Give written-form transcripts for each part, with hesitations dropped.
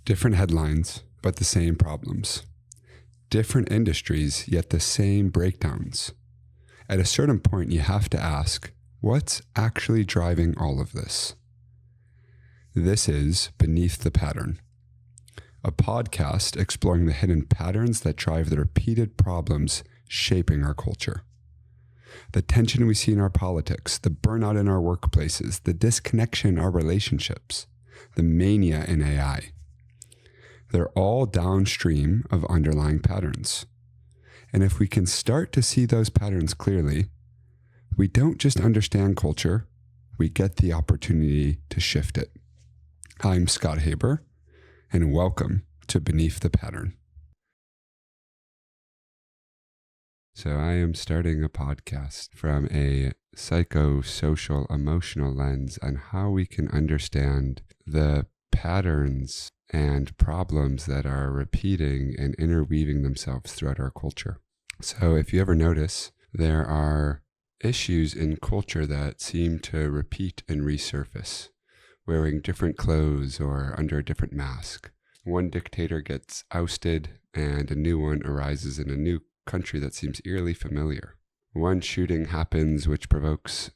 Different headlines, but the same problems. Different industries, yet the same breakdowns. At a certain point, you have to ask, what's actually driving all of this? This is Beneath the Pattern, a podcast exploring the hidden patterns that drive the repeated problems shaping our culture. The tension we see in our politics, the burnout in our workplaces, the disconnection in our relationships, the mania in AI. They're all downstream of underlying patterns. And if we can start to see those patterns clearly, we don't just understand culture, we get the opportunity to shift it. I'm Scott Haber, and welcome to Beneath the Pattern. So I am starting a podcast from a psychosocial emotional lens on how we can understand the patterns and problems that are repeating and interweaving themselves throughout our culture. So if you ever notice, there are issues in culture that seem to repeat and resurface, wearing different clothes or under a different mask. One dictator gets ousted and a new one arises in a new country that seems eerily familiar. One shooting happens which provokes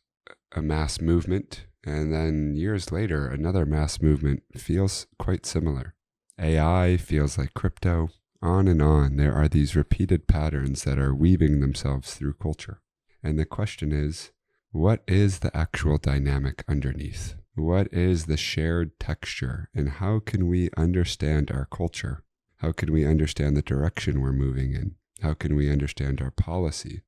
a mass movement, and then years later, another mass movement feels quite similar. AI feels like crypto. On and on, there are these repeated patterns that are weaving themselves through culture. And the question is, what is the actual dynamic underneath? What is the shared texture? And how can we understand our culture? How can we understand the direction we're moving in? How can we understand our policy?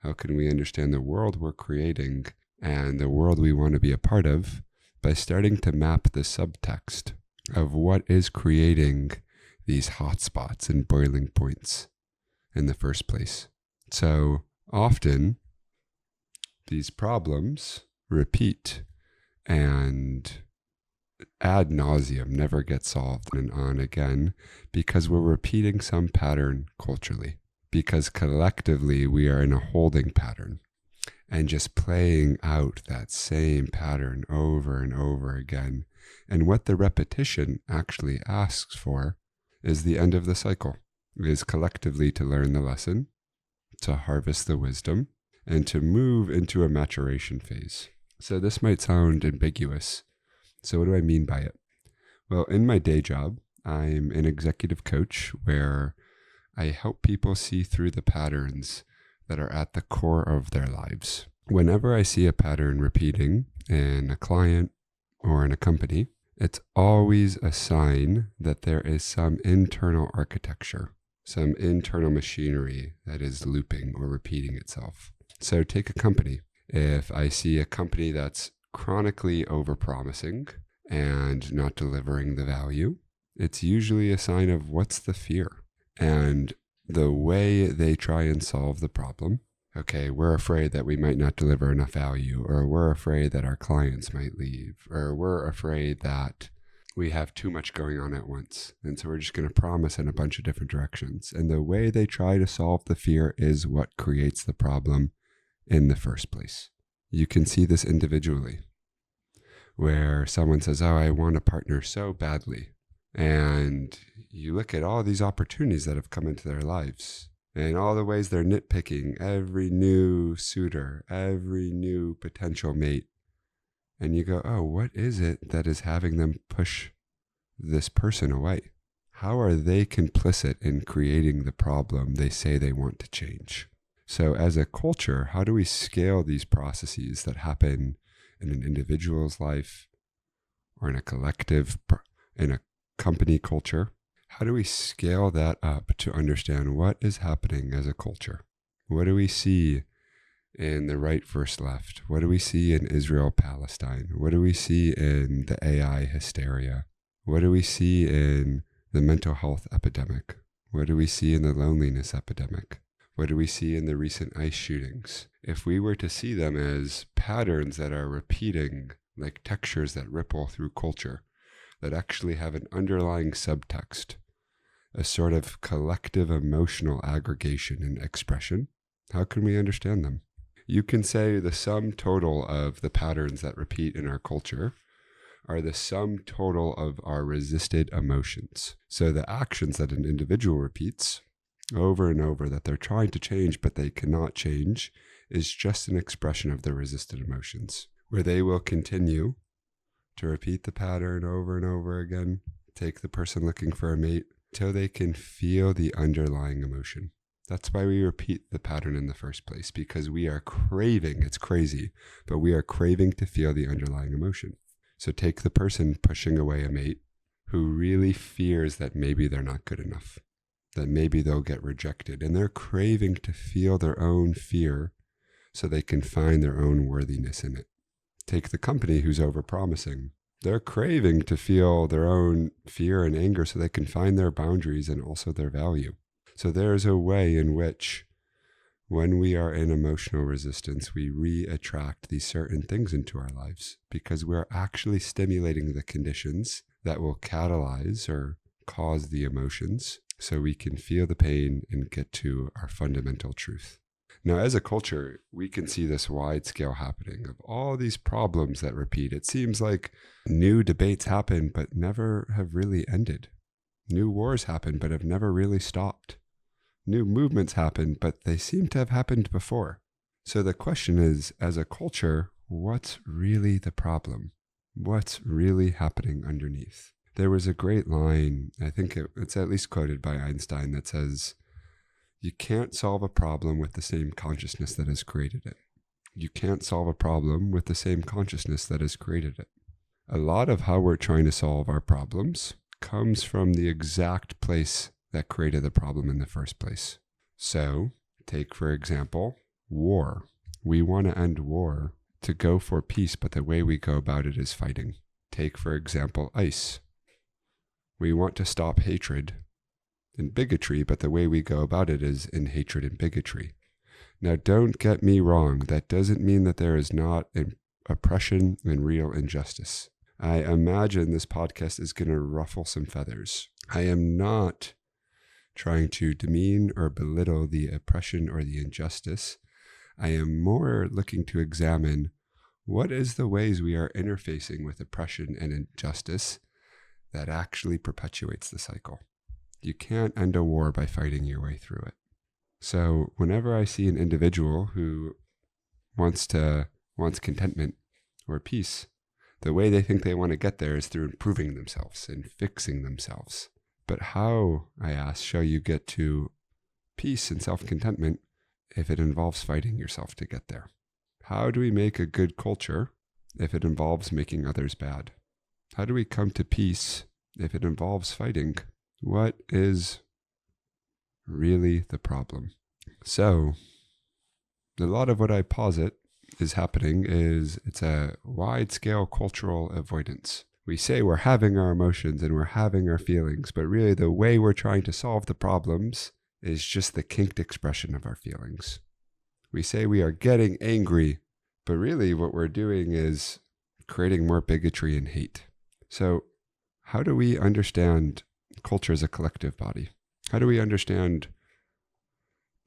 How can we understand the world we're creating and the world we want to be a part of by starting to map the subtext of what is creating these hotspots and boiling points in the first place? So often these problems repeat and ad nauseam, never get solved and on again because we're repeating some pattern culturally, because collectively we are in a holding pattern and just playing out that same pattern over and over again. And what the repetition actually asks for is the end of the cycle. It is collectively to learn the lesson, to harvest the wisdom, and to move into a maturation phase. So this might sound ambiguous. So what do I mean by it? Well, in my day job, I'm an executive coach where I help people see through the patterns that are at the core of their lives. Whenever I see a pattern repeating in a client or in a company, it's always a sign that there is some internal architecture, some internal machinery that is looping or repeating itself. So take a company. If I see a company that's chronically overpromising and not delivering the value, it's usually a sign of what's the fear and the way they try and solve the problem. Okay, we're afraid that we might not deliver enough value, or we're afraid that our clients might leave, or we're afraid that we have too much going on at once. And so we're just going to promise in a bunch of different directions. And the way they try to solve the fear is what creates the problem in the first place. You can see this individually, where someone says, oh, I want a partner so badly. And you look at all these opportunities that have come into their lives and all the ways they're nitpicking every new suitor, every new potential mate. And you go, oh, what is it that is having them push this person away? How are they complicit in creating the problem they say they want to change? So as a culture, how do we scale these processes that happen in an individual's life or in a collective, in a company culture? How do we scale that up to understand what is happening as a culture? What do we see in the right versus left? What do we see in Israel-Palestine? What do we see in the AI hysteria? What do we see in the mental health epidemic? What do we see in the loneliness epidemic? What do we see in the recent ICE shootings? If we were to see them as patterns that are repeating, like textures that ripple through culture, that actually have an underlying subtext, a sort of collective emotional aggregation and expression, how can we understand them? You can say the sum total of the patterns that repeat in our culture are the sum total of our resisted emotions. So the actions that an individual repeats over and over that they're trying to change but they cannot change is just an expression of the resisted emotions, where they will continue to repeat the pattern over and over again, take the person looking for a mate, till they can feel the underlying emotion. That's why we repeat the pattern in the first place, because we are craving, it's crazy, but we are craving to feel the underlying emotion. So take the person pushing away a mate who really fears that maybe they're not good enough, that maybe they'll get rejected, and they're craving to feel their own fear so they can find their own worthiness in it. Take the company who's overpromising. They're craving to feel their own fear and anger so they can find their boundaries and also their value. So there's a way in which when we are in emotional resistance, we re-attract these certain things into our lives because we're actually stimulating the conditions that will catalyze or cause the emotions so we can feel the pain and get to our fundamental truth. Now, as a culture, we can see this wide scale happening of all these problems that repeat. It seems like new debates happen but never have really ended. New wars happen but have never really stopped. New movements happen, but they seem to have happened before. So the question is, as a culture, what's really the problem? What's really happening underneath? There was a great line, I think it's at least quoted by Einstein, that says, you can't solve a problem with the same consciousness that has created it. You can't solve a problem with the same consciousness that has created it. A lot of how we're trying to solve our problems comes from the exact place that created the problem in the first place. So, take for example, war. We want to end war to go for peace, but the way we go about it is fighting. Take for example, ICE. We want to stop hatred and bigotry, but the way we go about it is in hatred and bigotry. Now, don't get me wrong. That doesn't mean that there is not oppression and real injustice. I imagine this podcast is going to ruffle some feathers. I am not trying to demean or belittle the oppression or the injustice. I am more looking to examine what is the ways we are interfacing with oppression and injustice that actually perpetuates the cycle. You can't end a war by fighting your way through it. So whenever I see an individual who wants contentment or peace, the way they think they want to get there is through improving themselves and fixing themselves. But how, I ask, shall you get to peace and self-contentment if it involves fighting yourself to get there? How do we make a good culture if it involves making others bad? How do we come to peace if it involves fighting? What is really the problem? So, a lot of what I posit is happening is it's a wide-scale cultural avoidance. We say we're having our emotions and we're having our feelings, but really the way we're trying to solve the problems is just the kinked expression of our feelings. We say we are getting angry, but really what we're doing is creating more bigotry and hate. So how do we understand culture as a collective body? How do we understand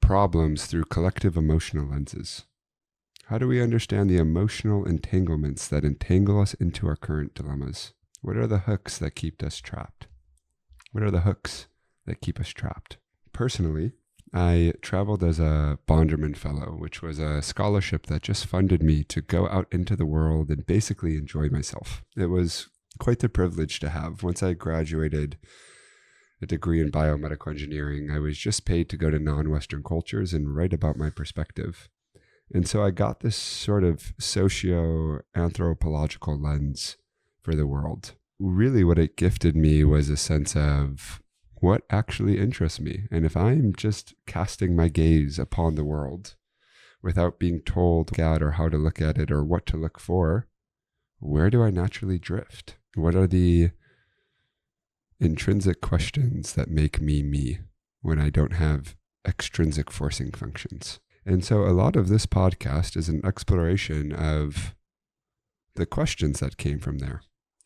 problems through collective emotional lenses? How do we understand the emotional entanglements that entangle us into our current dilemmas? What are the hooks that keep us trapped? What are the hooks that keep us trapped? Personally, I traveled as a Bonderman Fellow, which was a scholarship that just funded me to go out into the world and basically enjoy myself. It was quite the privilege to have. Once I graduated a degree in biomedical engineering, I was just paid to go to non-Western cultures and write about my perspective. And so I got this sort of socio-anthropological lens for the world. Really what it gifted me was a sense of what actually interests me. And if I'm just casting my gaze upon the world without being told at or how to look at it or what to look for, where do I naturally drift? What are the intrinsic questions that make me me when I don't have extrinsic forcing functions? And so a lot of this podcast is an exploration of the questions that came from there.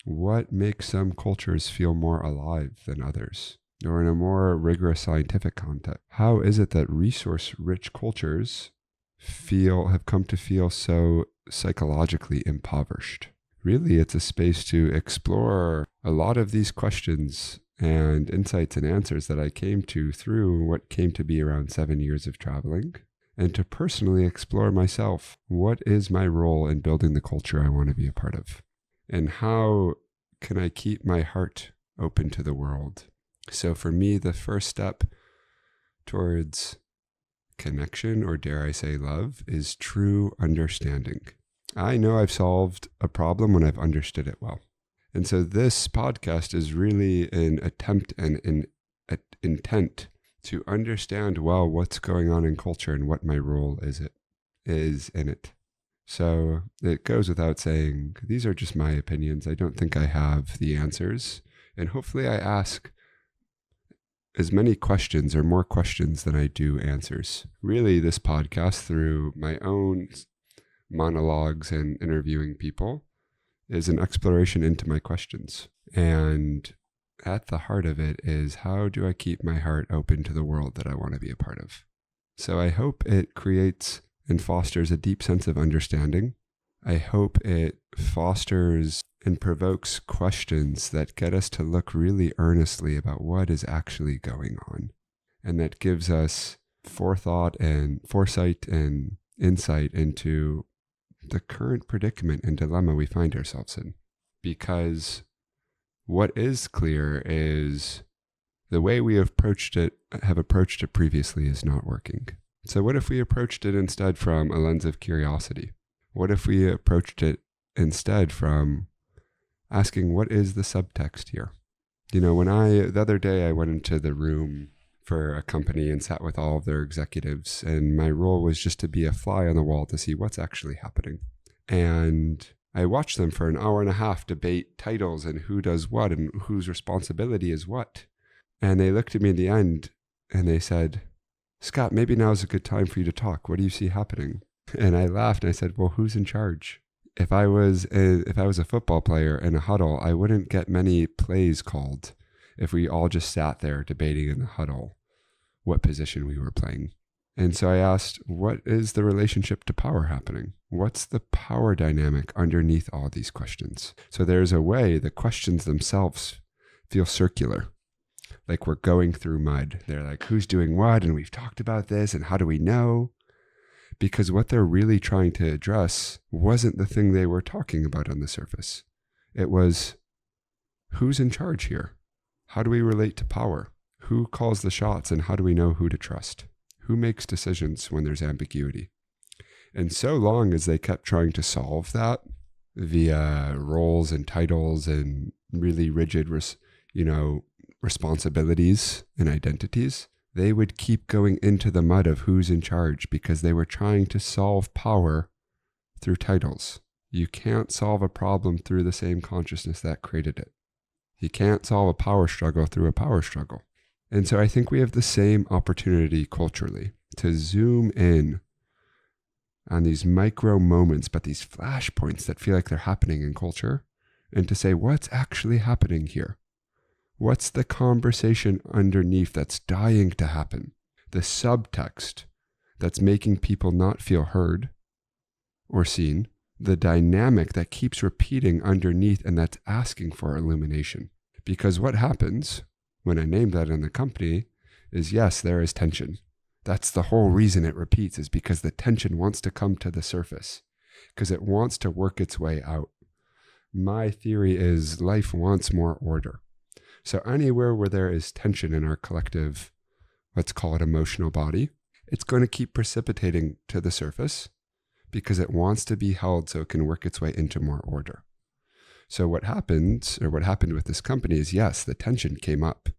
What makes some cultures feel more alive than others? Or in a more rigorous scientific context, how is it that resource-rich cultures have come to feel so psychologically impoverished? really it's a space to explore a lot of these questions and insights and answers that I came to through what came to be around 7 years of traveling, and to personally explore myself. What is my role in building the culture I want to be a part of? And how can I keep my heart open to the world? So for me, the first step towards connection, or dare I say love, is true understanding. I know I've solved a problem when I've understood it well. And so this podcast is really an attempt and an intent to understand well what's going on in culture and what my role is in it. So it goes without saying, these are just my opinions. I don't think I have the answers. And hopefully I ask as many questions or more questions than I do answers. Really, this podcast, through my own monologues and interviewing people, is an exploration into my questions. And at the heart of it is, how do I keep my heart open to the world that I want to be a part of? So I hope it creates and fosters a deep sense of understanding. I hope it fosters and provokes questions that get us to look really earnestly about what is actually going on. And that gives us forethought and foresight and insight into the current predicament and dilemma we find ourselves in. Because what is clear is the way we have approached it previously is not working. So what if we approached it instead from a lens of curiosity? What if we approached it instead from asking, what is the subtext here? You know, the other day I went into the room for a company and sat with all of their executives, and my role was just to be a fly on the wall to see what's actually happening. And I watched them for an hour and a half debate titles and who does what and whose responsibility is what. And they looked at me in the end and they said, Scott, maybe now's a good time for you to talk. What do you see happening? And I laughed and I said, well, who's in charge? If I was a football player in a huddle, I wouldn't get many plays called if we all just sat there debating in the huddle what position we were playing. And so I asked, what is the relationship to power happening? What's the power dynamic underneath all these questions? So there's a way the questions themselves feel circular, like we're going through mud. They're like, who's doing what? And we've talked about this, and how do we know? Because what they're really trying to address wasn't the thing they were talking about on the surface. It was, who's in charge here? How do we relate to power? Who calls the shots, and how do we know who to trust? Who makes decisions when there's ambiguity? And so long as they kept trying to solve that via roles and titles and really rigid, responsibilities and identities, they would keep going into the mud of who's in charge, because they were trying to solve power through titles. You can't solve a problem through the same consciousness that created it. You can't solve a power struggle through a power struggle. And so I think we have the same opportunity culturally to zoom in on these micro moments, but these flashpoints that feel like they're happening in culture, and to say, what's actually happening here? What's the conversation underneath that's dying to happen? The subtext that's making people not feel heard or seen, the dynamic that keeps repeating underneath and that's asking for illumination. Because what happens when I name that in the company is, yes, there is tension. That's the whole reason it repeats, is because the tension wants to come to the surface, because it wants to work its way out. My theory is life wants more order. So anywhere where there is tension in our collective, let's call it emotional body, it's going to keep precipitating to the surface because it wants to be held so it can work its way into more order. So what happened with this company is, yes, the tension came up.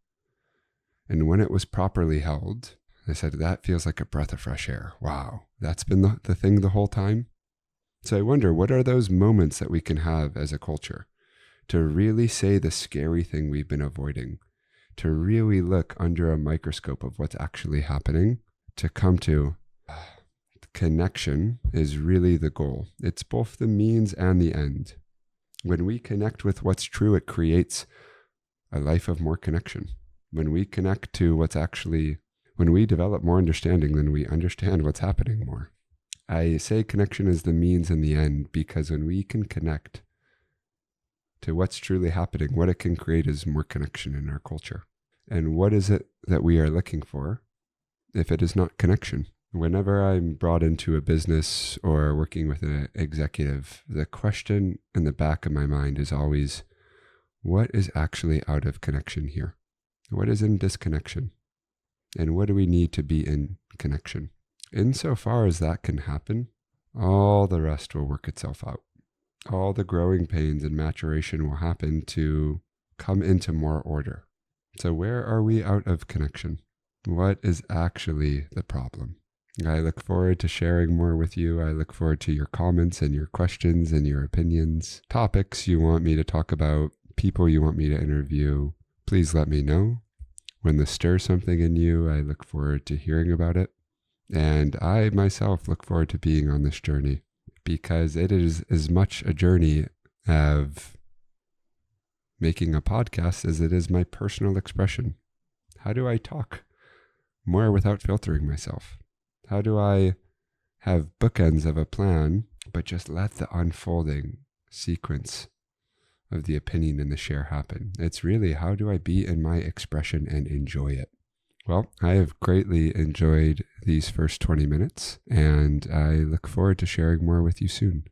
And when it was properly held, I said, that feels like a breath of fresh air. Wow, that's been the thing the whole time. So I wonder, what are those moments that we can have as a culture to really say the scary thing we've been avoiding, to really look under a microscope of what's actually happening, to come to connection is really the goal. It's both the means and the end. When we connect with what's true, it creates a life of more connection. When we connect to when we develop more understanding, then we understand what's happening more. I say connection is the means and the end because when we can connect to what's truly happening. What it can create is more connection in our culture. And what is it that we are looking for if it is not connection? Whenever I'm brought into a business or working with an executive, the question in the back of my mind is always, what is actually out of connection here? What is in disconnection? And what do we need to be in connection? Insofar as that can happen, all the rest will work itself out. All the growing pains and maturation will happen to come into more order. So where are we out of connection? What is actually the problem? I look forward to sharing more with you. I look forward to your comments and your questions and your opinions, topics you want me to talk about, people you want me to interview. Please let me know. When this stirs something in you, I look forward to hearing about it. And I myself look forward to being on this journey, because it is as much a journey of making a podcast as it is my personal expression. How do I talk more without filtering myself? How do I have bookends of a plan, but just let the unfolding sequence of the opinion and the share happen? It's really, how do I be in my expression and enjoy it? Well, I have greatly enjoyed these first 20 minutes, and I look forward to sharing more with you soon.